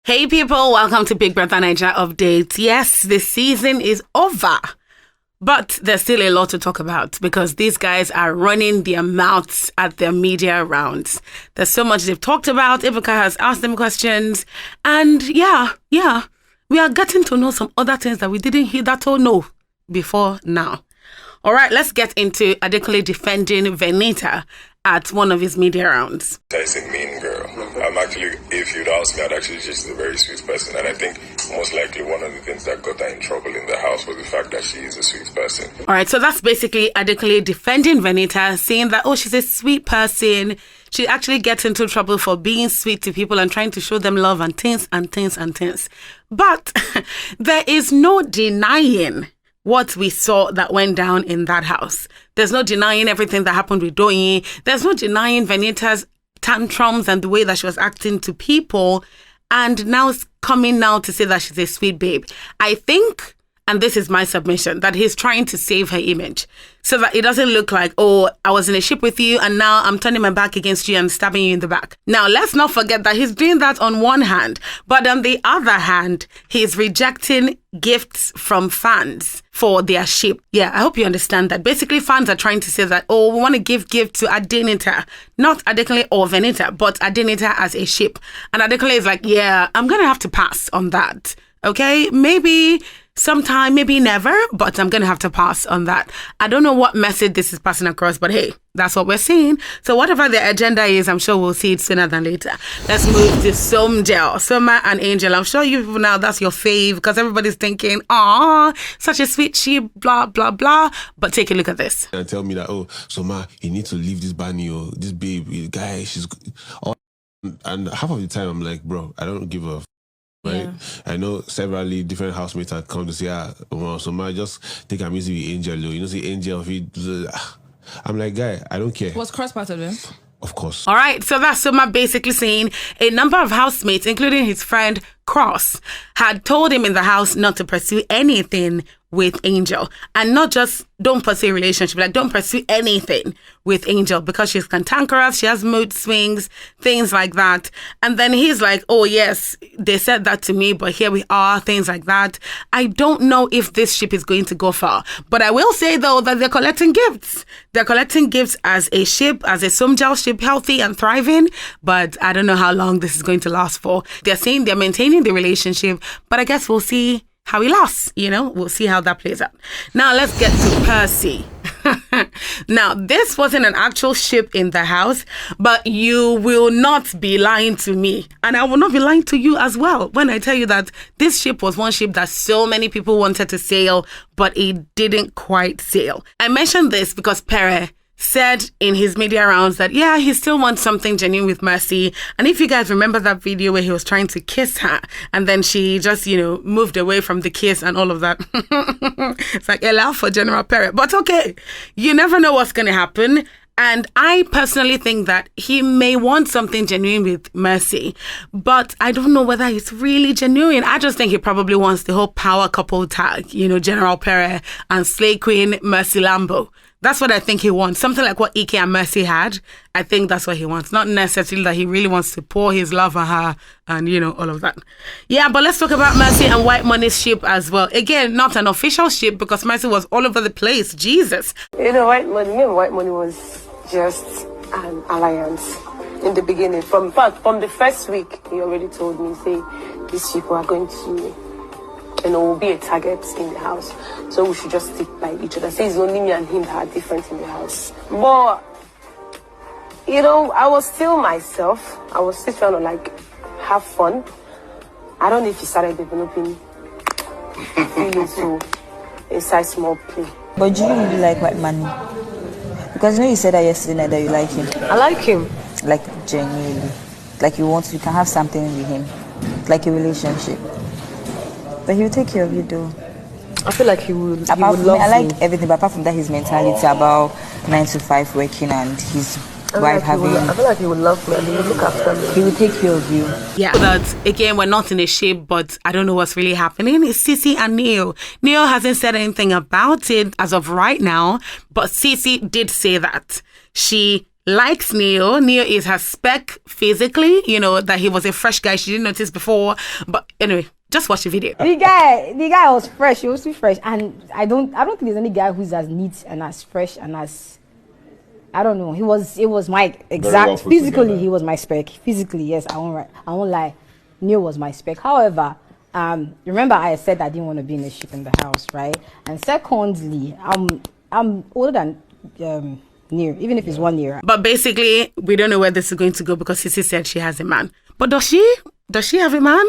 Hey people, welcome to Big Brother Nigeria Update. Yes, the season is over, but there's still a lot to talk about because these guys are running their mouths at their media rounds. There's so much they've talked about. Ibuka has asked them questions, and yeah, we are getting to know some other things that we didn't hear that or know before now. All right, let's get into Adekunle defending Venita at one of his media rounds. She's a mean girl. I'm actually, if you'd ask me, I'd actually just a very sweet person. And I think most likely one of the things that got her in trouble in the house was the fact that she is a sweet person. All right, so that's basically Adekunle defending Venita, saying that, oh, she's a sweet person. She actually gets into trouble for being sweet to people and trying to show them love and things. But there is no denying what we saw that went down in that house. There's no denying everything that happened with Doyin. There's no denying Venita's tantrums and the way that she was acting to people. And now it's coming now to say that she's a sweet babe. I think, and this is my submission, that he's trying to save her image so that it doesn't look like, oh, I was in a ship with you and now I'm turning my back against you and stabbing you in the back. Now, let's not forget that he's doing that on one hand, but on the other hand, he's rejecting gifts from fans for their ship. Yeah, I hope you understand that. Basically, fans are trying to say that, oh, we want to give gift to Adenita, not Adekunle or Venita, but Adenita as a ship. And Adekunle is like, yeah, I'm going to have to pass on that. Okay, maybe sometime, maybe never, but I'm going to have to pass on that. I don't know what message this is passing across, but hey, that's what we're seeing. So whatever the agenda is, I'm sure we'll see it sooner than later. Let's move to SomGel, Soma and Angel. I'm sure you people now, that's your fave because everybody's thinking, ah, such a sweet sheep, blah, blah, blah. But take a look at this. And tell me that, oh, Soma, you need to leave this bunny or this babe, guy, she's... And half of the time, I'm like, bro, I don't give a... Right, yeah. I know severally different housemates have come to say, well, so man, just take a music with Angel, you know, see Angel. I'm like, guy, I don't care. Was Cross part of them? Of course. All right, so that's Soma basically saying a number of housemates, including his friend Cross, had told him in the house not to pursue anything with Angel. And not just don't pursue a relationship, like don't pursue anything with Angel because she's cantankerous, she has mood swings, things like that. And then he's like, oh yes, they said that to me, but here we are, things like that. I don't know if this ship is going to go far. But I will say though that they're collecting gifts. They're collecting gifts as a ship, as a SomGel ship, healthy and thriving. But I don't know how long this is going to last for. They're saying they're maintaining the relationship, but I guess we'll see how he lasts, you know, we'll see how that plays out. Now let's get to Percy. Now, this wasn't an actual ship in the house, but you will not be lying to me. And I will not be lying to you as well when I tell you that this ship was one ship that so many people wanted to sail, but it didn't quite sail. I mentioned this because Pere said in his media rounds that, yeah, he still wants something genuine with Mercy. And if you guys remember that video where he was trying to kiss her and then she just, you know, moved away from the kiss and all of that. It's like, allow for General Pere. But okay, you never know what's going to happen. And I personally think that he may want something genuine with Mercy, but I don't know whether it's really genuine. I just think he probably wants the whole power couple tag, you know, General Pere and Slay Queen Mercy Lambo. That's what I think he wants. Something like what Ike and Mercy had. I think that's what he wants. Not necessarily that he really wants to pour his love on her and, you know, all of that. Yeah, but let's talk about Mercy and White Money's ship as well. Again, not an official ship because Mercy was all over the place. Jesus. You know, me and White Money was just an alliance in the beginning. From the first week, he already told me, say, these people are going to... and will be a target in the house. So we should just stick by each other. Say it's only me and him that are different in the house. But, you know, I was still myself. I was still trying to, like, have fun. I don't know if he started developing feelings to inside small play. But do you really like White Money? Because you know you said that yesterday night that you like him. I like him. Like, genuinely. Like you can have something with him. Like a relationship. But he will take care of you, though. I feel like he would. Apart he would from love me, I me. like everything, but apart from that, his mentality about 9 to 5 working and his wife having. I feel like he would love me and he would look after me. He will take care of you. Yeah, but again, we're not in a ship, but I don't know what's really happening. It's CeCe and Neo. Neo hasn't said anything about it as of right now, but CeCe did say that she likes Neo. Neo is her spec physically, you know, that he was a fresh guy. She didn't notice before. But anyway, just watch the video. The guy was fresh. He was too fresh. And I don't think there's any guy who's as neat and as fresh and as, I don't know. It was my exact, physically, he was my spec. Physically, yes, I won't lie. Neo was my spec. However, remember I said I didn't want to be in a ship in the house, right? And secondly, I'm older than Neo, even if it's 1 year. But basically, we don't know where this is going to go because Ceecee said she has a man. But does she? Does she have a man?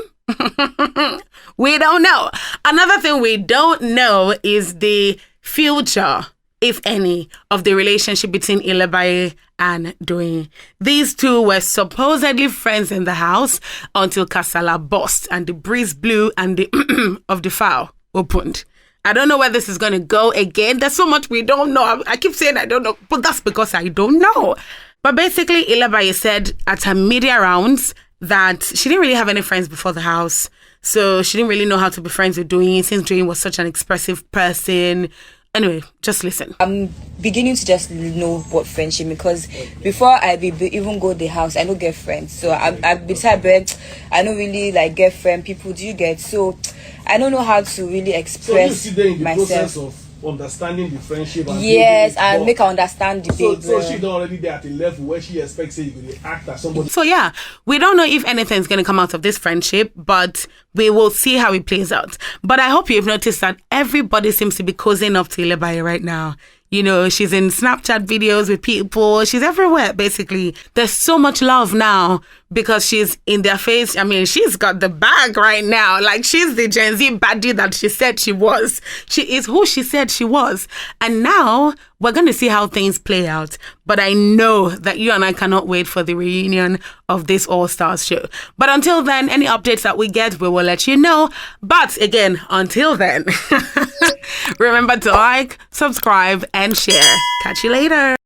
We don't know. Another thing we don't know is the future, if any, of the relationship between Ilebaye and Doyin. These two were supposedly friends in the house until Kasala burst and the breeze blew and the of the fowl opened. I don't know where this is going to go again. There's so much we don't know. I keep saying I don't know, but that's because I don't know. But basically, Ilebaye said at her media rounds that she didn't really have any friends before the house. So she didn't really know how to be friends with Doyin since Doyin was such an expressive person. Anyway, just listen. I'm beginning to just know what friendship, because before I even go to the house, I don't get friends. So I beside bed, I don't really like get friend people. Do you get? So I don't know how to really express so you see there in the myself. Process of understanding the friendship. And yes, and make her understand the baby. So she's already there at a level where she expects you to act as somebody. So yeah, we don't know if anything's going to come out of this friendship, but we will see how it plays out. But I hope you've noticed that everybody seems to be cozying up to Ilebaye right now. You know, she's in Snapchat videos with people. She's everywhere, basically. There's so much love now because she's in their face. I mean, she's got the bag right now. Like, she's the Gen Z baddie that she said she was. She is who she said she was. And now we're going to see how things play out. But I know that you and I cannot wait for the reunion of this All-Stars show. But until then, any updates that we get, we will let you know. But again, until then, remember to like, subscribe, and share. Catch you later.